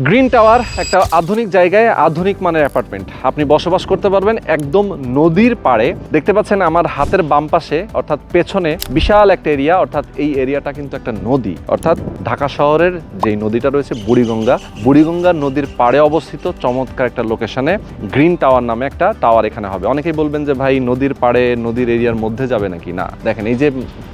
Green tower একটা আধুনিক জায়গায় আধুনিক মানের অ্যাপার্টমেন্ট আপনি বসবাস করতে পারবেন একদম নদীর পাড়ে। দেখতে পাচ্ছেন আমার হাতের বাম পাশে অর্থাৎ পেছনে বিশাল একটা এরিয়া, অর্থাৎ এই এরিয়াটা কিন্তু একটা নদী, অর্থাৎ ঢাকা শহরের যেই নদীটা রয়েছে বুড়িগঙ্গা নদীর পাড়ে অবস্থিত চমৎকার একটা লোকেশনে গ্রিন টাওয়ার নামে একটা টাওয়ার এখানে হবে। অনেকেই বলবেন যে ভাই নদীর পাড়ে নদীর এরিয়ার মধ্যে যাবে নাকি? না, দেখেন এই যে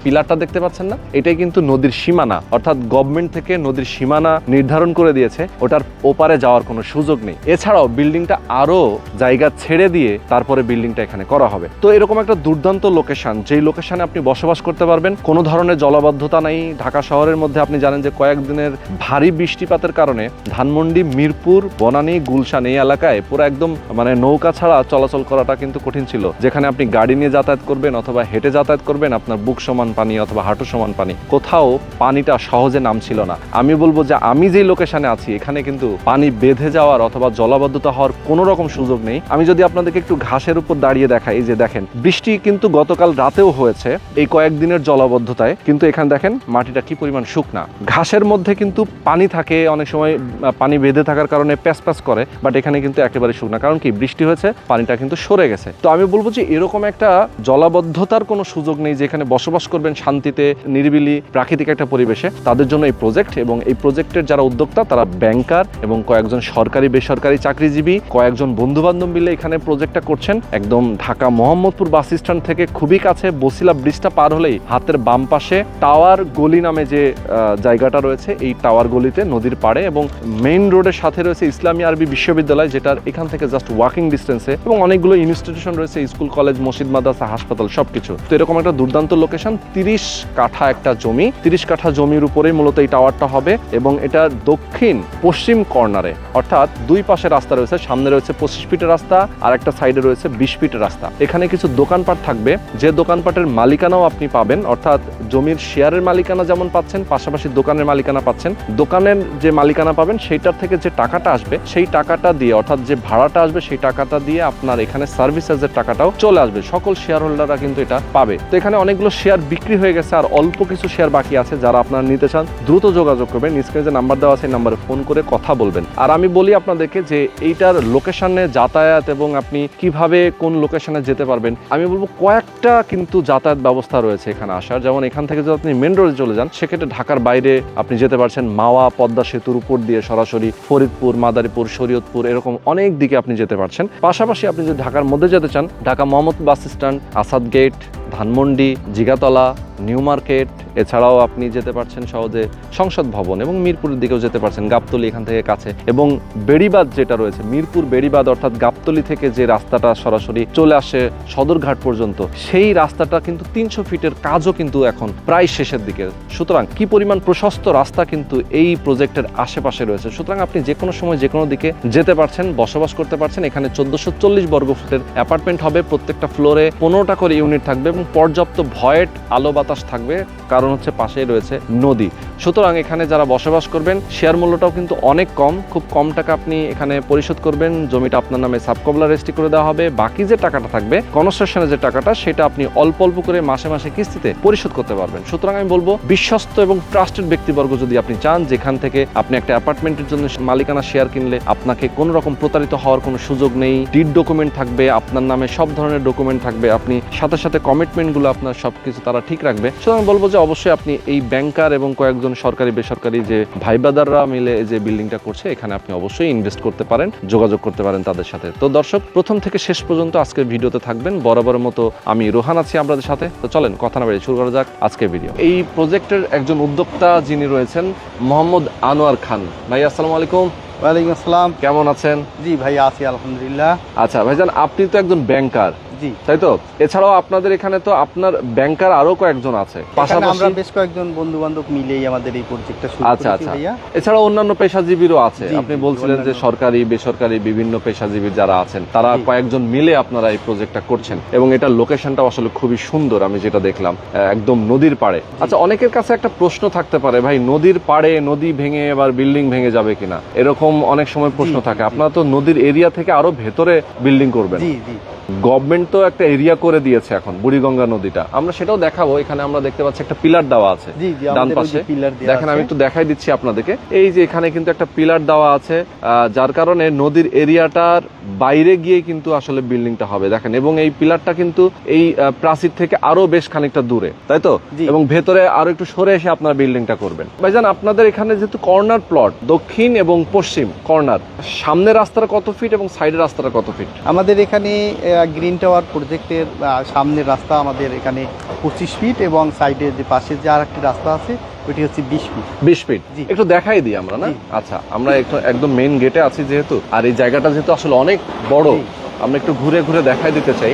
পিলারটা দেখতে পাচ্ছেন না, এটাই কিন্তু নদীর সীমানা, অর্থাৎ গভর্নমেন্ট থেকে নদীর সীমানা নির্ধারণ করে দিয়েছে, ওটার ওপারে যাওয়ার কোনো সুযোগ নেই। এছাড়াও বিল্ডিংটা আরো জায়গা ছেড়ে দিয়ে তারপরে বিল্ডিংটা এখানে করা হবে। তো এরকম একটা দুর্দান্ত লোকেশন, যেই লোকেশনে আপনি বসবাস করতে পারবেন, কোনো ধরনের জলাবদ্ধতা নেই। ঢাকা শহরের মধ্যে আপনি জানেন যে কয়েকদিনের ভারী বৃষ্টিপাতের কারণে ধানমন্ডি, মিরপুর, বনানী, গুলশান এই এলাকায় পুরো একদম মানে নৌকা ছাড়া চলাচল করাটা কিন্তু কঠিন ছিল। যেখানে আপনি গাড়ি নিয়ে যাতায়াত করবেন অথবা হেঁটে যাতায়াত করবেন, আপনার বুক সমান পানি অথবা হাঁটু সমান পানি, কোথাও পানিটা সহজে নামছিল না। আমি বলবো যে আমি যেই লোকেশনে আছি এখানে কিন্তু পানি বেঁধে যাওয়ার অথবা জলাবদ্ধতা হওয়ার কোনো রকম সুযোগ নেই। আমি যদি আপনাদেরকে একটু ঘাসের উপর দাঁড়িয়ে দেখাই, এই যে দেখেন বৃষ্টি কিন্তু গতকাল রাতেও হয়েছে এই কয়েকদিনের জলাবদ্ধতায়, কিন্তু এখানে দেখেন মাটিটা কি পরিমাণ শুকনা। ঘাসের মধ্যে কিন্তু পানি থাকে, অনেক সময় পানি বেঁধে থাকার কারণে প্যাচ করে, বাট এখানে কিন্তু একেবারে শুকনা। কারণ কি, বৃষ্টি হয়েছে, পানিটা কিন্তু সরে গেছে। তো আমি বলবো যে এরকম একটা জলাবদ্ধতার কোনো সুযোগ নেই, যেখানে বসবাস করবেন শান্তিতে, নিরিবিলি প্রাকৃতিক একটা পরিবেশে। তাদের জন্য এই প্রজেক্ট, এবং এই প্রজেক্টের যারা উদ্যোক্তা তারা ব্যাংকার এবং কয়েকজন সরকারি বেসরকারি চাকরিজীবী, কয়েকজন বন্ধু বান্ধব মিলে এখানে প্রজেক্টটা করছেন। একদম ঢাকা মোহাম্মদপুর বাস স্ট্যান্ড থেকে খুবই কাছে, বসিলা ব্রিজটা পার হলেই হাতের বাম পাশে টাওয়ার গলি নামে যে জায়গাটা রয়েছে, এই টাওয়ার গলিতে নদীর পাড়ে এবং মেইন রোডের সাথে রয়েছে ইসলামী আরবি বিশ্ববিদ্যালয়, যেটার এখান থেকে জাস্ট ওয়াকিং ডিস্টেন্সে, এবং অনেকগুলো ইনস্টিটিউশন রয়েছে, স্কুল, কলেজ, মসজিদ, মাদ্রাসা, হাসপাতাল সবকিছু। তো এরকম একটা দুর্দান্ত লোকেশন, 30 কাঠা একটা জমি, 30 কাঠা জমির উপরেই মূলত এই টাওয়ারটা হবে। এবং এটা দক্ষিণ পশ্চিম কর্নারে, অর্থাৎ দুই পাশে রাস্তা রয়েছে, সামনে রয়েছে 25 ফিটের রাস্তা আর একটা সাইডে রয়েছে 20 ফিটের রাস্তা। এখানে কিছু দোকানপাট থাকবে, যে দোকানপাটের মালিকানাও আপনি পাবেন, অর্থাৎ জমির শেয়ারের মালিকানা যেমন পাচ্ছেন, পাশাপাশি দোকানের মালিকানা পাচ্ছেন। দোকানের যে মালিকানা পাবেন সেইটার থেকে যে টাকাটা আসবে সেই টাকাটা দিয়ে, অর্থাৎ যে ভাড়াটা আসবে সেই টাকাটা দিয়ে আপনার এখানে সার্ভিসেসের টাকাটাও চলে আসবে। সকল শেয়ার হোল্ডাররা কিন্তু এটা পাবে। তো এখানে অনেকগুলো শেয়ার বিক্রি হয়ে গেছে, আর অল্প কিছু শেয়ার বাকি আছে। যারা আপনারা নিতে চান দ্রুত যোগাযোগ করবেন, স্ক্রিনে যে নাম্বার দেওয়া আছে এই নাম্বারে ফোন করে কথা বলবেন। আর আমি বলি আপনাদেরকে যে এইটার লোকেশনে যাতায়াত এবং আপনি কিভাবে কোন লোকেশনে যেতে পারবেন, আমি বলবো কয়েকটা কিন্তু যাতায়াত ব্যবস্থা রয়েছে এখানে আসার। যেমন এখান থেকে যদি আপনি মেন রোডে চলে যান, সেক্ষেত্রে ঢাকার বাইরে আপনি যেতে পারছেন মাওয়া পদ্মা সেতুর উপর দিয়ে সরাসরি ফরিদপুর, মাদারীপুর, শরীয়তপুর, এরকম অনেক দিকে আপনি যেতে পারছেন। পাশাপাশি আপনি যদি ঢাকার মধ্যে যেতে চান, Dhaka Mohammadpur bus stand, Asad gate, Dhanmondi, Jigatola, New Market, এছাড়াও আপনি যেতে পারছেন সহজে সংসদ ভবন, এবং মিরপুরের দিকেও যেতে পারছেন, গাবতলী এখান থেকে কাছে। এবং বেড়িবাঁধ যেটা রয়েছে, মিরপুর বেড়িবাঁধ, অর্থাৎ গাবতলী থেকে যে রাস্তাটা সরাসরি চলে আসে সদরঘাট পর্যন্ত, সেই রাস্তাটা কিন্তু 300 ফিটের কাজও কিন্তু এখন প্রায় শেষের দিকে। সুতরাং কি পরিমাণ প্রশস্ত রাস্তা কিন্তু এই প্রজেক্টের আশেপাশে রয়েছে। সুতরাং আপনি যে কোনো সময় যে কোনো দিকে যেতে পারছেন, বসবাস করতে পারছেন। এখানে 1440 বর্গ ফুটের অ্যাপার্টমেন্ট হবে, প্রত্যেকটা ফ্লোরে 15টা করে ইউনিট থাকবে এবং পর্যাপ্ত ভয়েট আলো বাতাস থাকবে, কারণ হচ্ছে পাশেই রয়েছে নদী। সুতরাং এখানে যারা বসবাস করবেন, শেয়ার মূল্যটাও কিন্তু অনেক কম, খুব কম টাকা আপনি এখানে পরিশোধ করবেন। জমিটা আপনার নামে সাবকবলা রেজিস্ট্রি করে দেওয়া হবে। বাকি যে টাকাটা থাকবে কনস্ট্রাকশনের যে টাকাটা, সেটা আপনি অল্প অল্প করে মাসে মাসে কিস্তিতে পরিশোধ করতে পারবেন। সুতরাং আমি বলবো বিশ্বস্ত এবং ট্রাস্টেড ব্যক্তিবর্গ যদি আপনি চান, যেখান থেকে আপনি একটা অ্যাপার্টমেন্টের জন্য মালিকানা শেয়ার কিনলে আপনাকে কোনো রকম প্রতারিত হওয়ার কোনো সুযোগ নেই। ডিড ডকুমেন্ট থাকবে, আপনার নামে সব ধরনের ডকুমেন্ট থাকবে, আপনি সাথে সাথে কমিটমেন্টগুলো আপনার সবকিছু তারা ঠিক রাখবে। সুতরাং বলবো যে অবশ্যই আপনি এই ব্যাংকার এবং কয়েকজন সরকারি বেসরকারি যে ভাই ব্রাদাররা মিলে যে বিল্ডিংটা করছে, এখানে আপনি অবশ্যই ইনভেস্ট করতে পারেন, যোগাযোগ করতে পারেন তাদের সাথে। তো দর্শক, প্রথম থেকে শেষ পর্যন্ত আজকের ভিডিওতে থাকবেন। বরাবরের মতো আমি রোহান আছি আপনাদের সাথে। তো চলেন কথা না বাড়িয়ে শুরু করা যাক আজকের ভিডিও। এই প্রজেক্টের একজন উদ্যোক্তা যিনি রয়েছেন, মোহাম্মদ আনোয়ার খান। ভাই আসসালামু আলাইকুম। ওয়ালাইকুম আসসালাম। কেমন আছেন? জি ভাই, আছি আলহামদুলিল্লাহ। আচ্ছা ভাইজান, আপনি তো একজন ব্যাংকার, জি তাই তো? এছাড়াও আপনাদের এখানে তো আপনার ব্যাংকার আরো কয়েকজন আছে, পাশাপাশি আমরা বেশ কয়েকজন বন্ধু বান্ধব মিলেই আমাদের এই প্রজেক্টটা শুরু করেছি। আচ্ছা, ভাইয়া এছাড়াও অন্যান্য পেশাজীবীরও আছে। জি, আপনি বলছিলেন যে সরকারি বেসরকারি বিভিন্ন পেশাজীবী যারা আছেন, তারা কয়েকজন মিলে আপনারা এই প্রজেক্টটা করছেন, এবং এটার লোকেশনটা আসলে খুবই সুন্দর, আমি যেটা দেখলাম একদম নদীর পাড়ে। আচ্ছা, অনেকের কাছে একটা প্রশ্ন থাকতে পারে, ভাই নদীর পাড়ে নদী ভেঙে এবার বিল্ডিং ভেঙে যাবে কিনা, এরকম অনেক সময় প্রশ্ন থাকে। আপনারা তো নদীর এরিয়া থেকে আরো ভেতরে বিল্ডিং করবেন। জি জি। গভর্নমেন্ট তো একটা এরিয়া করে দিয়েছে এখন বুড়িগঙ্গা নদীটা, আমরা সেটাও দেখাবো। এখানে আমরা দেখতে পাচ্ছি একটা পিলার দেওয়া আছে জি জি ডান আমাদের ওই পাশে। যে পিলার দেয়া দেখেন আছে। আমি একটু দেখাই দিচ্ছি আপনাদেরকে, এই যে এখানে কিন্তু একটা পিলার দেওয়া আছে, যার কারণে নদীর এরিয়াটার বাইরে গিয়ে কিন্তু আসলে বিল্ডিংটা হবে দেখেন। এবং এই পিলারটা কিন্তু এই প্রাচীর থেকে আরো বেশ খানিকটা দূরে, তাই তো? জি। এবং ভেতরে আরো একটু সরে এসে আপনার বিল্ডিংটা করবেন। ভাইজান আপনাদের এখানে যেহেতু কর্নার প্লট, দক্ষিণ এবং পশ্চিম কর্নার, সামনের রাস্তাটা কত ফিট এবং সাইডের রাস্তাটা কত ফিট? আমাদের এখানে গ্রিন টাওয়ার প্রজেক্টের সামনের রাস্তা আমাদের এখানে 25 ফিট এবং সাইডে যে পাশে যে আর একটি রাস্তা আছে ওটি হচ্ছে 20 ফিট। 20 ফিট। জি। একটু দেখাই দিই আমরা না? জি। আচ্ছা, আমরা একটু একদম মেইন গেটে আছি যেহেতু, আর এই জায়গাটা যেহেতু আসলে অনেক বড়, জি। আমরা একটু ঘুরে ঘুরে দেখাই দিতে চাই।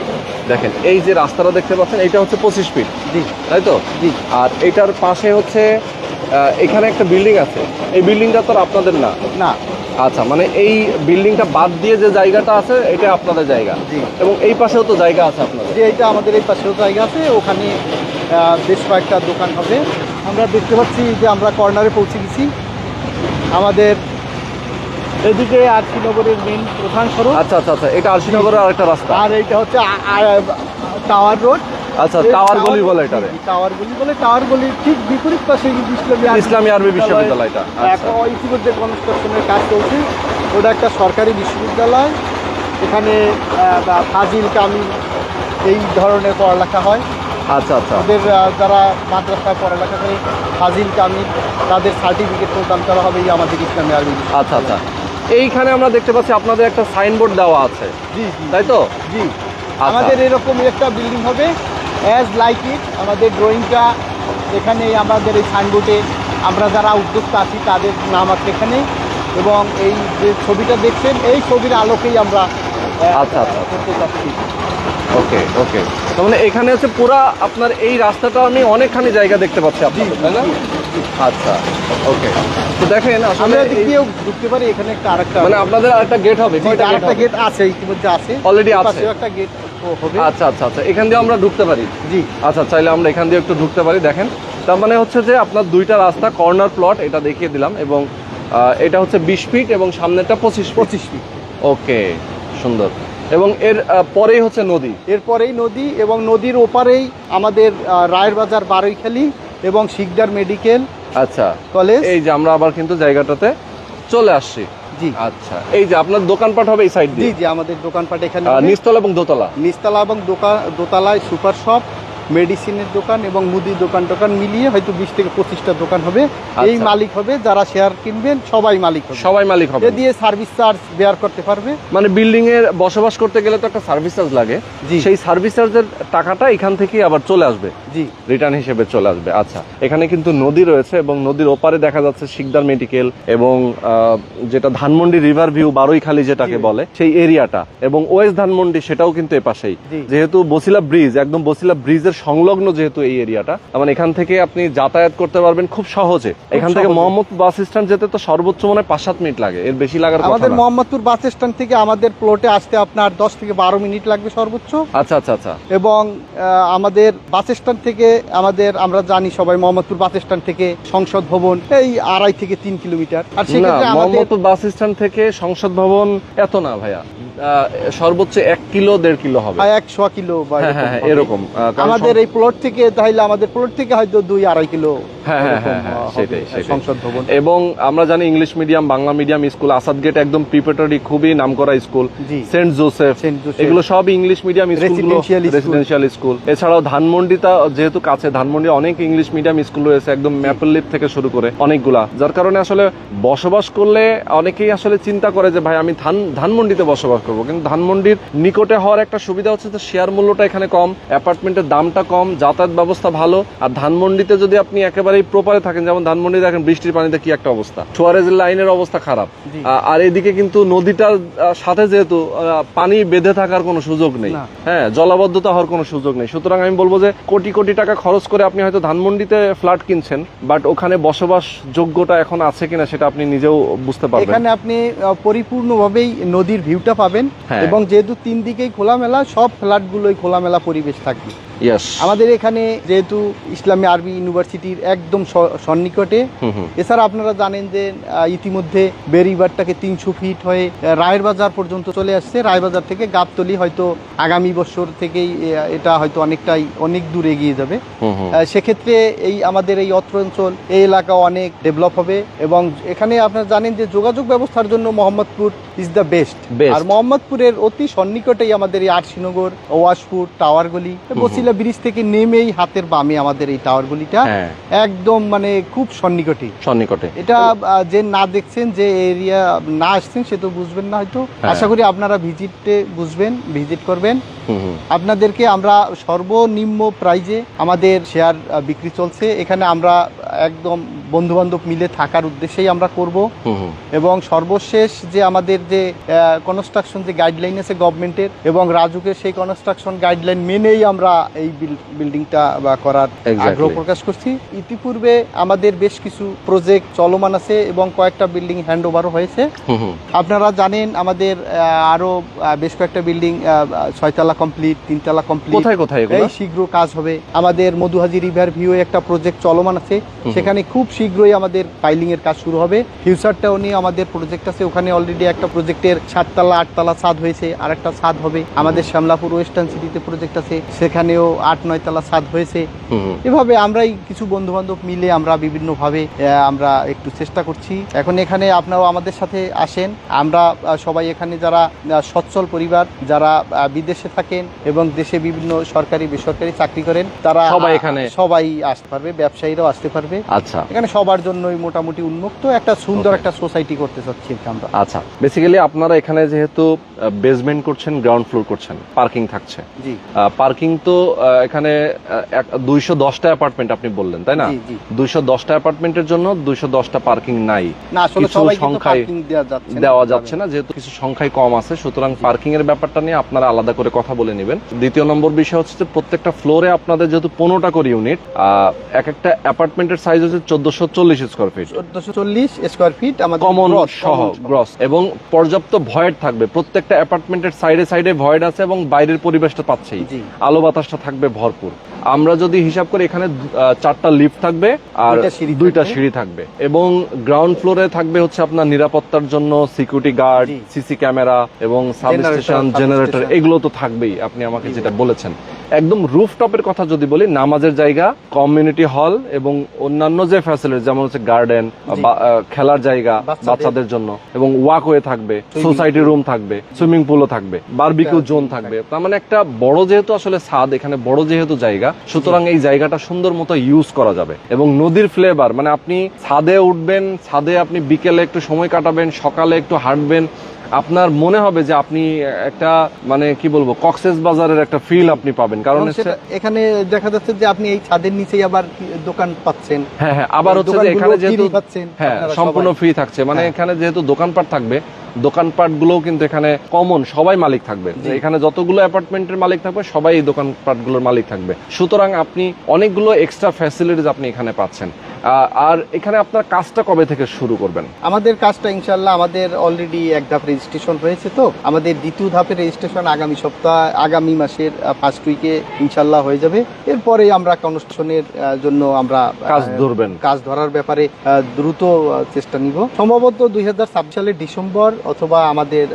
দেখেন এই যে রাস্তাটা দেখতে পাচ্ছেন, এটা হচ্ছে 25 ফিট, জি তাই তো? জি আর এটার পাশে হচ্ছে এখানে একটা বিল্ডিং আছে, এই বিল্ডিংটা তো আর আপনাদের না? না আচ্ছা, মানে এই বিল্ডিংটা বাদ দিয়ে যে জায়গাটা আছে এটা আপনাদের জায়গা, জি এবং এই পাশেও তো জায়গা আছে আপনাদের। যে এইটা আমাদের এই পাশেও জায়গা আছে, ওখানে বেশ কয়েকটা দোকান হবে। আমরা দেখতে পাচ্ছি যে আমরা কর্নারে পৌঁছে গেছি। আমাদের এদিকে আরশিনগরের মেন প্রধান সড়ক, আচ্ছা আচ্ছা আচ্ছা, এটা আরশিনগরের আরেকটা রাস্তা। আর এইটা হচ্ছে টাওয়ার রোড। আচ্ছা, টাওয়ার গলি বলে এটারে। টাওয়ার গলি বলে, টাওয়ার গলির ঠিক বিপরীত পাশে কিন্তু ইসলামী আরবি বিশ্ববিদ্যালয়টা। আচ্ছা। এখন ইতিমধ্যে কনস্ট্রাকশনের কাজ চলছে। ওটা একটা সরকারি বিশ্ববিদ্যালয়, এখানে ফাজিল কামিল এই ধরনের পড়ালেখা হয়। আচ্ছা আচ্ছা ওদের যারা মাদ্রাসায় পড়ালেখা করে ফাজিল কামিল, তাদের সার্টিফিকেট প্রদান করা হবে এই আমাদের ইসলামী আরবি বিশ্ববিদ্যালয়ে। আচ্ছা আচ্ছা, এইখানে আমরা দেখতে পাচ্ছি আপনাদের একটা সাইনবোর্ড দেওয়া আছে, জি জি তাই তো? জি আচ্ছা। আমাদের এরকমই একটা বিল্ডিং হবে অ্যাজ লাইক ইট। আমাদের ড্রয়িংটা এখানে, আমাদের এই সাইনবোর্ডে আমরা যারা উদ্যোক্তা আছি তাদের নাম আছে এখানে, এবং এই যে ছবিটা দেখছেন এই ছবির আলোকেই আমরা আচ্ছা, আচ্ছা। করতে চাচ্ছি। ওকে ওকে, তার মানে এখানে হচ্ছে পুরা আপনার এই রাস্তাটা আমি অনেকখানি জায়গা দেখতে পাচ্ছি আপনাদের, তাই না? আচ্ছা ওকে, তো দেখেন আসলে আমরা এদিক এই- দিয়েও ঢুকতে পারি, এখানে একটা আরেকটা মানে আপনাদের আরেকটা গেট হবে, কয়টা গেট আরেকটা হবে? গেট আছে, ইতিমধ্যে আছে, Already এই আছে? পাশেও একটা গেট হবে। আচ্ছা আচ্ছা আচ্ছা, এখান দিয়ে আমরা ঢুকতে পারি? জি আচ্ছা, চাইলে আমরা এখান দিয়ে একটু ঢুকতে পারি। দেখেন, তার মানে হচ্ছে যে আপনার দুইটা রাস্তা, কর্নার প্লট, এটা দেখিয়ে দিলাম, এবং এটা হচ্ছে 20 ফিট এবং সামনেটা 25 ফিট। 25 ফিট। ওকে, সুন্দর। এবং এর পরেই হচ্ছে নদী। এরপরেই নদী, এবং নদীর ওপারেই আমাদের রায়ের বাজার বারৈখালী এবং শিকদার মেডিকেল আচ্ছা, কলেজ। এই যে আমরা আবার কিন্তু জায়গাটাতে চলে আসছি। জি আচ্ছা, এই যে আপনার দোকানপাট হবে এই সাইড জি দিয়ে, জি আমাদের দোকানপাট এখানে হবে। নিচতলা এবং দোতলা। নিচতলা এবং দোতলায় সুপার শপ, মেডিসিনের দোকান এবং মুদির দোকান মিলিয়ে হয়তো 20 থেকে 25টা দোকান হবে। এই আচ্ছা। মালিক হবে, যারা শেয়ার কিনবেন সবাই মালিক হবে। সবাই মালিক হবে। এ দিয়ে সার্ভিস চার্জ বেয়ার করতে পারবে। মানে বিল্ডিং এর বসবাস করতে গেলে তো একটা সার্ভিস চার্জ লাগে, জি। সেই সার্ভিস চার্জের টাকাটা এখান থেকেই আবার চলে আসবে, জি রিটার্ন হিসেবে চলে আসবে। আচ্ছা, এখানে কিন্তু নদী রয়েছে এবং নদীর ওপারে দেখা যাচ্ছে শিকদার মেডিকেল এবং যেটা ধানমন্ডি রিভার ভিউ বারৈখালী যেটাকে জি। বলে সেই এরিয়াটা, এবং ওয়েস্ট ধানমন্ডি সেটাও কিন্তু এ পাশেই। জি। যেহেতু বসিলা ব্রিজ, একদম বসিলা ব্রিজের সংলগ্ন যেহেতু এই এরিয়াটা, মানে এখান থেকে আপনি যাতায়াত করতে পারবেন খুব সহজে। এখান থেকে সহজে। মোহাম্মদপুর বাস স্ট্যান্ড যেতে তো সর্বোচ্চ মনে হয় 5-7 মিনিট লাগে, এর বেশি লাগার কথা আমাদের না। মোহাম্মদপুর বাস স্ট্যান্ড থেকে আমাদের প্লটে আসতে আপনার 10 থেকে 12 মিনিট লাগবে সর্বোচ্চ। আচ্ছা আচ্ছা আচ্ছা, এবং আমাদের বাস স্ট্যান্ড থেকে আমরা জানি সবাই মোহাম্মদপুর বাস স্ট্যান্ড থেকে সংসদ ভবন এই 2.5 থেকে 3 কিলোমিটার। আর না, সেক্ষেত্রে আমাদের মোহাম্মদপুর বাস স্ট্যান্ড থেকে সংসদ ভবন এত না ভাইয়া, সর্বোচ্চ 1 কিলো 1.5 কিলো হবে। 100 কিলো বা হ্যাঁ হ্যাঁ হ্যাঁ, হবে। এরকম কারণ আমাদের এই প্লট থেকে তাহলে আমাদের প্লট থেকে হয়তো 2-2.5 কিলো হ্যাঁ হ্যাঁ এরকম, হ্যাঁ হ্যাঁ, হবে সেটাই সেটাই। সংসদ ভবন। এবং আমরা জানি English medium, Bangla medium school, Asad Gate একদম প্রিপারেটরি, খুবই নামকরা স্কুল, জি। Saint Joseph, Saint Joseph. এগুলো সব ইংলিশ মিডিয়াম স্কুলগুলো, Residential school। Residential school. এছাড়াও ধানমন্ডিটা যেহেতু কাছে, ধানমন্ডি অনেক ইংলিশ মিডিয়াম স্কুল রয়েছে, একদম ম্যাপল লিফ থেকে শুরু করে অনেকগুলা, যার কারণে আসলে বসবাস করলে অনেকেই আসলে চিন্তা করে যে ভাই আমি ধানমন্ডিতে বসবাস করবো, কিন্তু ধানমন্ডির নিকটে হওয়ার একটা সুবিধা হচ্ছে যে শেয়ার মূল্যটা এখানে কম, অ্যাপার্টমেন্টের দামটা কম, যাতায়াত ব্যবস্থা ভালো। আর ধানমন্ডিতে যদি আপনি একেবারেই প্রপারে থাকেন, যেমন ধানমন্ডি দেখেন বৃষ্টির পানিতে কি একটা অবস্থা, সুয়ারেজের লাইনের অবস্থা খারাপ, জি। আর এদিকে কিন্তু নদীটার সাথে যেহেতু পানি বেঁধে থাকার কোনো সুযোগ নেই, না। হ্যাঁ, জলাবদ্ধতা হওয়ার কোনো সুযোগ নেই। সুতরাং আমি বলবো যে কোটি কোটি টাকা খরচ করে আপনি হয়তো ধানমন্ডিতে ফ্ল্যাট কিনছেন, বাট ওখানে বসবাস যোগ্যতা এখন আছে কিনা সেটা আপনি নিজেও বুঝতে পারবেন। এখানে আপনি পরিপূর্ণভাবেই নদীর ভিউটা পাবেন, হ্যাঁ। এবং যেহেতু 3 দিকেই খোলামেলা, সব ফ্ল্যাটগুলোই খোলামেলা পরিবেশ থাকবে। ইয়েস। আমাদের এখানে যেহেতু ইসলামী আরবি ইউনিভার্সিটির একদম সন্নিকটে, এছাড়া আপনারা জানেন যে ইতিমধ্যে বেরিবারটাকে 300 ফিট হয়ে রায়ের বাজার পর্যন্ত চলে আসছে। রায়বাজার থেকে গাবতলী হয়তো আগামী বছর থেকেই এটা হয়তো অনেক দূর এগিয়ে যাবে। সেক্ষেত্রে এই আমাদের এই অত্র অঞ্চল, এই এলাকা অনেক ডেভেলপ হবে। এবং এখানে আপনারা জানেন যে যোগাযোগ ব্যবস্থার জন্য মোহাম্মদপুর ইজ দ্য বেস্ট। আর মোহাম্মদপুরের অতি সন্নিকটেই আমাদের এই আরশিনগর, ওয়াশপুর, টাওয়ারগুলি, বসিলা ব্রিজ থেকে নেমেই হাতের বামে আমাদের এই টাওয়ারগুলিটা একদম মানে খুব সন্নিকটে। এটা যে না দেখছেন, যে এরিয়া না আসছেন, সে তো বুঝবেন না হয়তো। আশা করি আপনারা ভিজিট করবেন। আপনাদেরকে আমরা সর্বনিম্ন প্রাইজে আমাদের শেয়ার বিক্রি চলছে। এখানে আমরা একদম বন্ধু বান্ধব মিলে থাকার উদ্দেশ্যেই আমরা করব। এবং সর্বশেষ যে আমাদের যে কনস্ট্রাকশন যে গাইডলাইন আছে গভর্নমেন্টের এবং রাজুকের, সেই কনস্ট্রাকশন গাইডলাইন মেনেই আমরা এই বিল্ডিংটা করার আগ্রহ প্রকাশ করছি। ইতিপূর্বে আমাদের বেশ কিছু প্রজেক্ট চলমান আছে এবং কয়েকটা বিল্ডিং হ্যান্ড ওভারও হয়েছে। আপনারা জানেন আমাদের আরো বেশ কয়েকটা বিল্ডিং 6 তলা কমপ্লিট, 3 তলা কমপ্লিট। কোথায় এই শীঘ্র কাজ হবে। আমাদের মধুহাজি রিভার ভিউ একটা প্রজেক্ট চলমান আছে, সেখানে খুব শীঘ্রই আমাদের ফাইলিং এর কাজ শুরু হবে। ফিউচারটাও নিয়ে আমাদের প্রজেক্ট আছে, ওখানে অলরেডি একটা প্রজেক্টের 7 তলা 8 তলা ছাদ হয়েছে, আর একটা ছাদ হবে। আমাদের শ্যামলাপুর ওয়েস্টার্ন সিটিতে প্রজেক্ট আছে, সেখানেও 8-9 তলা ছাদ হয়েছে। এভাবে আমরাই কিছু বন্ধু বান্ধব মিলে আমরা বিভিন্ন ভাবে আমরা একটু চেষ্টা করছি। এখন এখানে আপনারাও আমাদের সাথে আসেন। আমরা সবাই এখানে যারা সচ্ছল পরিবার, যারা বিদেশে থাকেন এবং দেশে বিভিন্ন সরকারি বেসরকারি চাকরি করেন, তারা সবাই আসতে পারবে, ব্যবসায়ীরাও আসতে পারবে। আচ্ছা, এখানে সবার জন্যই মোটামুটি উন্মুক্ত একটা সুন্দর একটা সোসাইটি করতে চাচ্ছি আমরা। আচ্ছা, বেসিক্যালি আপনারা এখানে যেহেতু বেসমেন্ট করছেন, গ্রাউন্ড ফ্লোর করছেন, পার্কিং থাকছে। জি, পার্কিং তো এখানে 210টা অ্যাপার্টমেন্ট আপনি বললেন, তাই না? 210টা অ্যাপার্টমেন্টের জন্য 210টা পার্কিং নাই, না আসলে সবাইকে তো পার্কিং দেওয়া যাচ্ছে না, যেহেতু কিছু সংখ্যায় কম আছে। সুতরাং পার্কিং এর ব্যাপারটা নিয়ে আপনারা আলাদা করে কথা বলে নেবেন। দ্বিতীয় নম্বর বিষয় হচ্ছে যে প্রত্যেকটা ফ্লোরে আপনাদের যেহেতু 15টা করে ইউনিট, এক একটা অ্যাপার্টমেন্টের সাইজ হচ্ছে 1440 স্কয়ার ফিট, 1440 স্কয়ার ফিট আমাদের কমন সহ গ্রস, এবং পর্যাপ্ত ভয়েড থাকবে। প্রত্যেকটা অ্যাপার্টমেন্টের সাইডে ভয়েড আছে এবং বাইরের পরিবেশটা পাচ্ছেই, আলো বাতাসটা থাকবে ভরপুর। আমরা যদি হিসাব করি, এখানে 4টা লিফট থাকবে আর 2টা সিঁড়ি থাকবে, এবং গ্রাউন্ড ফ্লোরে থাকবে হচ্ছে আপনার নিরাপত্তার জন্য সিকিউরিটি গার্ড, সিসি ক্যামেরা এবং সাবস্টেশন, জেনারেটর, এগুলো তো থাকবেই। আপনি আমাকে যেটা বলেছেন, একদম রুফটপের কথা যদি বলি, নামাজের জায়গা, কমিউনিটি হল এবং অন্যান্য যে ফ্যাসিলিটি, যেমন হচ্ছে গার্ডেন, খেলার জায়গা বাচ্চাদের জন্য, এবং ওয়াকওয়ে থাকবে, সোসাইটি রুম থাকবে, সুইমিং পুলও থাকবে, বারবিকিউ জোন থাকবে। তার মানে একটা বড় যেহেতু আসলে ছাদ, এখানে বড় যেহেতু জায়গা, সুতরাং এই জায়গাটা সুন্দর মতো ইউজ করা যাবে। এবং নদীর ফ্লেভার, মানে আপনি ছাদে উঠবেন, ছাদে আপনি বিকেলে একটু সময় কাটাবেন, সকালে একটু হাঁটবেন, আপনার মনে হবে যে আপনি একটা মানে কি বলবো, কক্সেস বাজারের একটা ফিল আপনি পাবেন। কারণ এখানে দেখা যাচ্ছে যে আপনি এই ছাদের নিচেই আবার দোকান পাচ্ছেন। হ্যাঁ, আবার হচ্ছে যে এখানে যেহেতু সম্পূর্ণ ফ্রি থাকছে, মানে এখানে যেহেতু দোকানপাট থাকবে, দোকানপাট গুলোও কিন্তু এখানে কমন, সবাই মালিক থাকবে। এখানে যতগুলো অ্যাপার্টমেন্টের মালিক থাকবে, সবাই এই দোকানপাট গুলোর মালিক থাকবে। সুতরাং আপনি অনেকগুলো এক্সট্রা ফ্যাসিলিটিস আপনি এখানে পাচ্ছেন। আর এখানে আপনার কাজটা কবে থেকে শুরু করবেন? আমাদের কাজটা ইনশাল্লাহ আমাদের অলরেডি এক ধাপ রেজিস্ট্রেশন হয়েছে, তো আমাদের দ্বিতীয় ধাপের রেজিস্ট্রেশন আগামী মাসের ফার্স্ট উইকে ইনশাল্লাহ হয়ে যাবে। এরপরে আমরা কনস্ট্রাকশনের জন্য আমরা কাজ ধরার ব্যাপারে দ্রুত চেষ্টা নিব। সম্ভবত 2026 সালের ডিসেম্বর অথবা আমাদের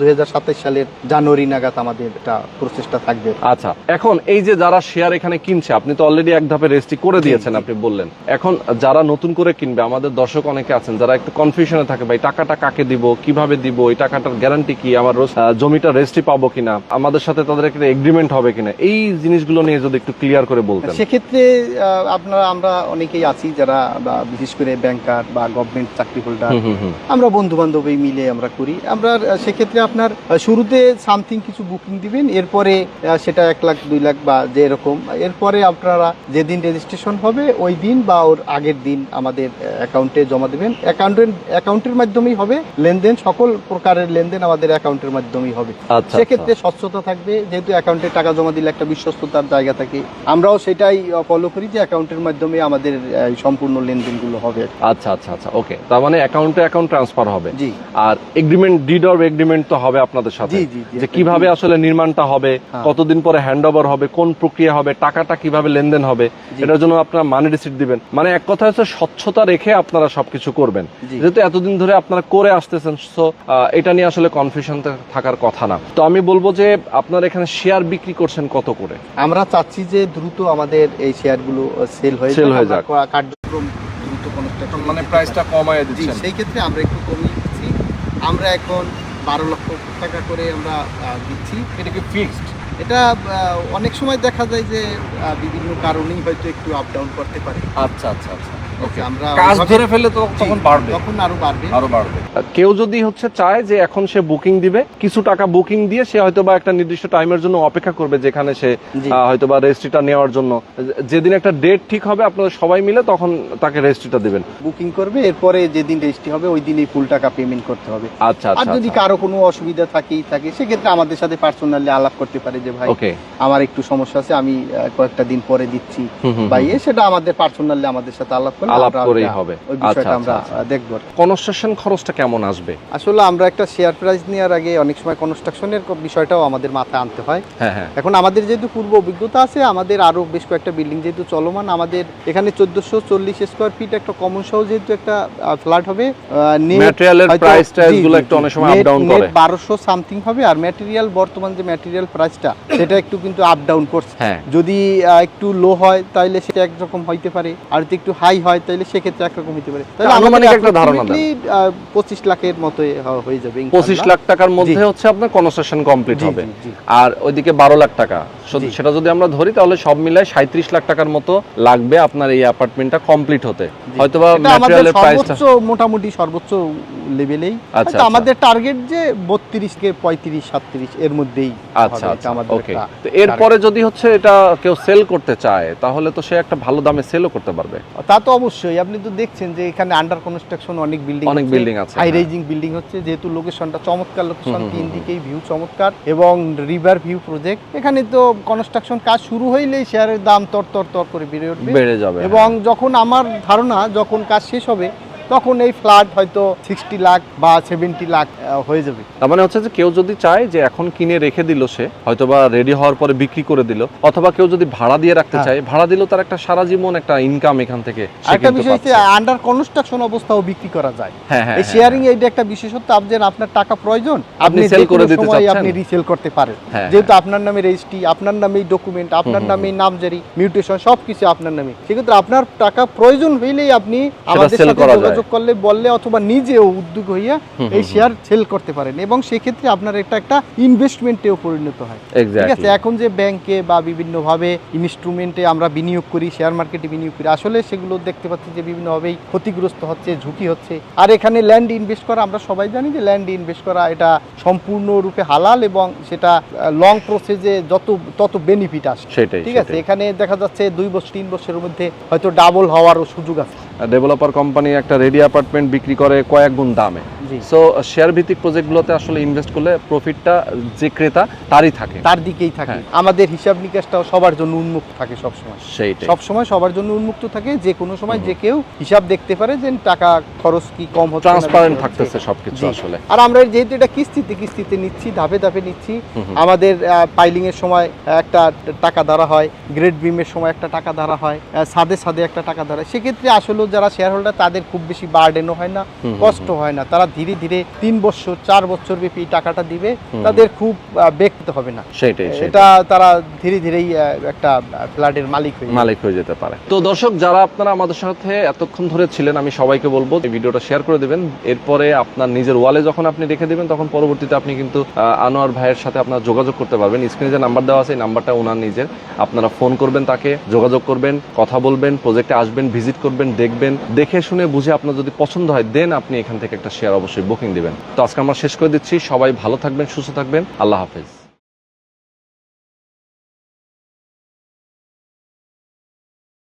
2027 সালের জানুয়ারি নাগাদ আমাদের একটা প্রচেষ্টা থাকবে। আচ্ছা, এখন এই যে যারা শেয়ার এখানে কিনছে, আপনি তো অলরেডি এক ধাপে রেজিস্ট্রি করে দিয়েছেন, আপনি বললেন। এখন যারা নতুন করে কিনবে, আমাদের দর্শক অনেকে আছেন যারা একটু কনফিউশনে থাকে, ভাই টাকাটা কাকে দিব, কিভাবে দিব, এই টাকাটার গ্যারান্টি কি, আমার জমিটা রেজিস্ট্রি পাবো কিনা, আমাদের সাথে তাদের একটা এগ্রিমেন্ট হবে কিনা, এই জিনিসগুলো নিয়ে যদি একটু ক্লিয়ার করে বলতেন। সেক্ষেত্রে আমরা অনেকেই আছি যারা বিশেষ করে ব্যাংকার বা গভর্নমেন্ট চাকরি হোল্ডার, আমরা বন্ধু বান্ধব মিলে আমরা করি। আমরা সেক্ষেত্রে আপনার শুরুতে সামথিং কিছু বুকিং দিবেন, এরপরে সেটা 1 লাখ 2 লাখ বা যেরকম, এরপরে আপনারা যেদিন রেজিস্ট্রেশন হবে ওই দিন বা ওর আগের দিন আমাদের অ্যাকাউন্টে জমা দেবেন। অ্যাকাউন্টের মাধ্যমেই হবে লেনদেন, সকল প্রকারের লেনদেন আমাদের অ্যাকাউন্টের মাধ্যমেই হবে। আচ্ছা, সেক্ষেত্রে স্বচ্ছতা থাকবে, যেহেতু অ্যাকাউন্টে টাকা জমা দিলে একটা বিশ্বস্ততার জায়গা থাকে, আমরাও সেটাই ফলো করি যে অ্যাকাউন্টের মাধ্যমে আমাদের এই সম্পূর্ণ লেনদেনগুলো হবে। আচ্ছা আচ্ছা আচ্ছা, ওকে। তার মানে অ্যাকাউন্টে অ্যাকাউন্ট ট্রান্সফার হবে। জি। আর এগ্রিমেন্ট, ডিড অর এগ্রিমেন্ট তো হবে আপনাদের সাথে, জি, জি, জি। যে কিভাবে আসলে নির্মাণটা হবে, হ্যাঁ। কতদিন পরে হ্যান্ড ওভার হবে, কোন প্রক্রিয়া হবে, টাকাটা কিভাবে লেনদেন হবে, জি। এটার জন্য আপনারা মানি রিসিট দিবেন। মানে এক কথা হচ্ছে স্বচ্ছতা রেখে আপনারা সবকিছু করবেন। জি। যেহেতু এতদিন ধরে আপনারা করে আসতেছেন, সো এটা নিয়ে আসলে কনফিউশন থাকার কথা না। তো আমি বলবো যে আপনারা এখানে শেয়ার বিক্রি করছেন কত করে? আমরা চাচ্ছি যে দ্রুত আমাদের এই শেয়ারগুলো সেল হয়ে যাক। কার্যক্রম দ্রুত কনস্ট্রাকশন মানে প্রাইসটা কমায় জি, সেই ক্ষেত্রে আমরা একটু কমিয়ে দিচ্ছি। আমরা এখন 12 লক্ষ টাকা করে আমরা দিচ্ছি। এটা কি ফিক্সড? এটা অনেক সময় দেখা যায় যে বিভিন্ন কারণেই হয়তো একটু আপ ডাউন করতে পারে। আচ্ছা আচ্ছা আচ্ছা, ওকে। আমরা কাজ ওইভাবে- ধরে ফেললে তো তখন বাড়বে, তখন আরো বাড়বে। আরো বাড়বে। কেউ যদি হচ্ছে চায় যে এখন সে বুকিং দিবে, কিছু টাকা বুকিং দিয়ে সে হয়তো বা একটা নির্দিষ্ট টাইমের জন্য অপেক্ষা করবে, যেখানে সে জি। হয়তো বা রেজিস্ট্রিটা নেওয়ার জন্য যেদিন একটা ডেট ঠিক হবে আপনারা সবাই মিলে তখন তাকে রেজিস্ট্রিটা দিবেন। বুকিং করবে, এরপরে যেদিন রেজিস্ট্রি হবে ওই দিনই ফুল টাকা পেমেন্ট করতে হবে। আচ্ছা আর আচ্ছা যদি আচ্ছা, কারো কোনো অসুবিধা থাকে সেক্ষেত্রে আমাদের সাথে পার্সোনালি আলাপ করতে পারে যে ভাই ওকে। আমার একটু সমস্যা আছে, আমি কয়েকটা দিন পরে দিচ্ছি বা সেটা আমাদের পার্সোনালি আমাদের সাথে আলাপ করলে আলাপ আমরা করেই ওটা- হবে। ওই বিষয়টা আচ্ছা, আমরা আচ্ছা, দেখব। কনস্ট্রাকশন খরচটা কেমন আসবে? আসলে আমরা একটা শেয়ার প্রাইস নেওয়ার আগে অনেক সময় কনস্ট্রাকশনের বিষয়টাও আমাদের মাথায় আনতে হয়। হ্যাঁ হ্যাঁ, এখন আমাদের যেহেতু পূর্ব অভিজ্ঞতা আছে, আমাদের আরো বেশ কয়েকটা বিল্ডিং যেহেতু চলমান, আমাদের এখানে 1440 স্কয়ার ফিট একটা কমন সহ যেহেতু একটা ফ্ল্যাট হবে, ম্যাটেরিয়ালের প্রাইস গুলো একটু অনেক সময় আপ ডাউন করে। 1200 সামথিং হবে। আর ম্যাটেরিয়াল, বর্তমান যে ম্যাটেরিয়াল প্রাইসটা সেটা একটু কিন্তু আপ ডাউন করছে। হ্যাঁ। যদি একটু লো হয় তাহলে সেটা একরকম হইতে পারে, আর যদি একটু হাই হয় তাহলে সেক্ষেত্রে একরকম হতে পারে। তাহলে আনুমানিক একটা ধারণা দেন। 25 লাখের মতো হয়ে যাবে 25 লাখ টাকার মধ্যে হচ্ছে আপনার কনস্ট্রাকশন কমপ্লিট জি, হবে। জি, জি। আর ওইদিকে 12 লাখ টাকা, জি। সেটা যদি আমরা ধরি তাহলে সব মিলায় 37 লাখ টাকার মতো লাগবে আপনার এই অ্যাপার্টমেন্টটা কমপ্লিট হতে। হয়তোবা এটা আমাদের ম্যাটেরিয়ালের প্রাইসটা মোটামুটি সর্বোচ্চ লেভেলেই। আচ্ছা, আমাদের টার্গেট যে 32 থেকে 35 37 এর মধ্যেই আচ্ছা হবে, আচ্ছা, এটা আমাদের ওকে। একটা তো এরপরে যদি হচ্ছে এটা কেউ সেল করতে চায় তাহলে তো সে একটা ভালো দামে সেলও করতে পারবে। তা তো অবশ্যই। আপনি তো দেখছেন যে এখানে আন্ডার কনস্ট্রাকশন অনেক বিল্ডিং আছে, হাই হ্যাঁ। রাইজিং বিল্ডিং হচ্ছে, যেহেতু লোকেশনটা চমৎকার লোকেশন, তিন দিকেই ভিউ চমৎকার এবং রিভার ভিউ প্রজেক্ট। এখানে তো কনস্ট্রাকশন কাজ শুরু হইলেই শেয়ারের দাম তর করে বেড়ে যাবে। এবং যখন আমার ধারণা যখন কাজ শেষ হবে তখন এই ফ্ল্যাট হয়তো 60 লাখ বা 70 লাখ হয়ে যাবে। তার মানে হচ্ছে যে কেউ যদি চায় যে এখন কিনে রেখে দিল, সে হয়তোবা রেডি হওয়ার পরে বিক্রি করে দিল, অথবা কেউ যদি ভাড়া দিয়ে রাখতে চায়, ভাড়া দিলেও তার একটা সারা জীবন একটা ইনকাম এখান থেকে সে একটা কিন্তু বিষয় হচ্ছে পাচ্ছে। আন্ডার কনস্ট্রাকশন অবস্থাও বিক্রি করা যায়। হ্যাঁ, হ্যাঁ, এই শেয়ারিং এইটা একটা বিশেষত্ব। আপনার টাকা প্রয়োজন, আপনি সেল যে করে কোনো দিতে সময় চাচ্ছেন। আপনি রিসেল করতে পারেন। হ্যাঁ, যেহেতু আপনার নামে রেজিস্ট্রি, আপনার নামে ডকুমেন্ট, আপনার নামে নামজারি, মিউটেশন সবকিছু আপনার নামে, সেক্ষেত্রে আপনার টাকা প্রয়োজন হইলেই আপনি আমাদের sell সাথে করা যায়। যোগাযোগ করলে বললে অথবা নিজেও উদ্যোগ হইয়া এই শেয়ার সেল করতে পারেন এবং সেক্ষেত্রে আপনার একটা ইনভেস্টমেন্টেও পরিণত হয়। ঠিক আছে, এক্স্যাক্টলি। এখন যে ব্যাংকে বা বিভিন্নভাবে ইনস্ট্রুমেন্টে আমরা বিনিয়োগ করি, শেয়ার মার্কেটে বিনিয়োগ করি, আসলে সেগুলো দেখতে পাচ্ছি যে বিভিন্নভাবেই ক্ষতিগ্রস্ত হচ্ছে, ঝুঁকি হচ্ছে। আর এখানে ল্যান্ড ইনভেস্ট করা, আমরা সবাই জানি যে ল্যান্ড ইনভেস্ট করা এটা সম্পূর্ণরূপে হালাল এবং সেটা লং প্রসেসে তত বেনিফিট আসে। সেটাই, ঠিক আছে, সেটাই। এখানে দেখা যাচ্ছে 2 বছর 3 বছরের মধ্যে হয়তো ডাবল হওয়ারও সুযোগ আছে। ডেভেলপার কোম্পানি একটা রেডি অ্যাপার্টমেন্ট বিক্রি করে কয়েক গুণ দামে। জি। সো শেয়ার ভিত্তিক প্রজেক্টগুলোতে আসলে ইনভেস্ট করলে প্রফিটটা যে ক্রেতা তারই থাকে। তার দিকেই থাকে। হ্যাঁ। আমাদের হিসাব নিকাশটাও সবার জন্য উন্মুক্ত থাকে সবসময়। সেইটাই। সবসময় সবার জন্য উন্মুক্ত থাকে, যে কোনো সময় যে কেউ হিসাব দেখতে পারে যে টাকা খরচ কি কম হচ্ছে, ট্রান্সপারেন্ট থাকতেছে সবকিছু জি। আসলে। আর আমরা যেহেতু এটা কিস্তিতে নিচ্ছি, ধাপে ধাপে নিচ্ছি, আমাদের পাইলিং এর সময় একটা টাকা ধরা হয়, গ্রেড বিমের সময় একটা টাকা ধরা হয়, সাদে একটা টাকা ধরা হয়। সেক্ষেত্রে আসলে যারা শেয়ার হোল্ডার তাদের খুব বেশি বার্ডেনও হয় না, কষ্ট হয় না। তারা ধীরে ধীরে 3 বছর 4 বছর ব্যাপী টাকাটা দিবে, তাদের খুব ব্যক্ত হবে না। সেটাই, এটা তারা ধীরে ধীরেই একটা ফ্ল্যাটের মালিক হয়ে যেতে পারে। তো দর্শক, যারা আপনারা আমাদের সাথে এতক্ষণ ধরে ছিলেন, আমি সবাইকে বলবো এই ভিডিওটা শেয়ার করে দিবেন। এরপরে আপনার নিজের ওয়ালে যখন আপনি রেখে দিবেন, তখন পরবর্তীতে আপনি কিন্তু আনোয়ার ভাইয়ের সাথে আপনারা যোগাযোগ করতে পারবেন। স্ক্রিনে যে নাম্বার দেওয়া আছে, এই নাম্বারটা ওনার নিজের। আপনারা ফোন করবেন, তাকে যোগাযোগ করবেন, কথা বলবেন, প্রজেক্টে আসবেন, ভিজিট করবেন, দেখবেন, দেখে শুনে বুঝে আপনার যদি পছন্দ হয় দেন আপনি এখান থেকে একটা শেয়ার অবশ্যই বুকিং দিবেন। তো আজকে আমরা শেষ করে দিচ্ছি। সবাই ভালো থাকবেন, সুস্থ থাকবেন। আল্লাহ হাফেজ।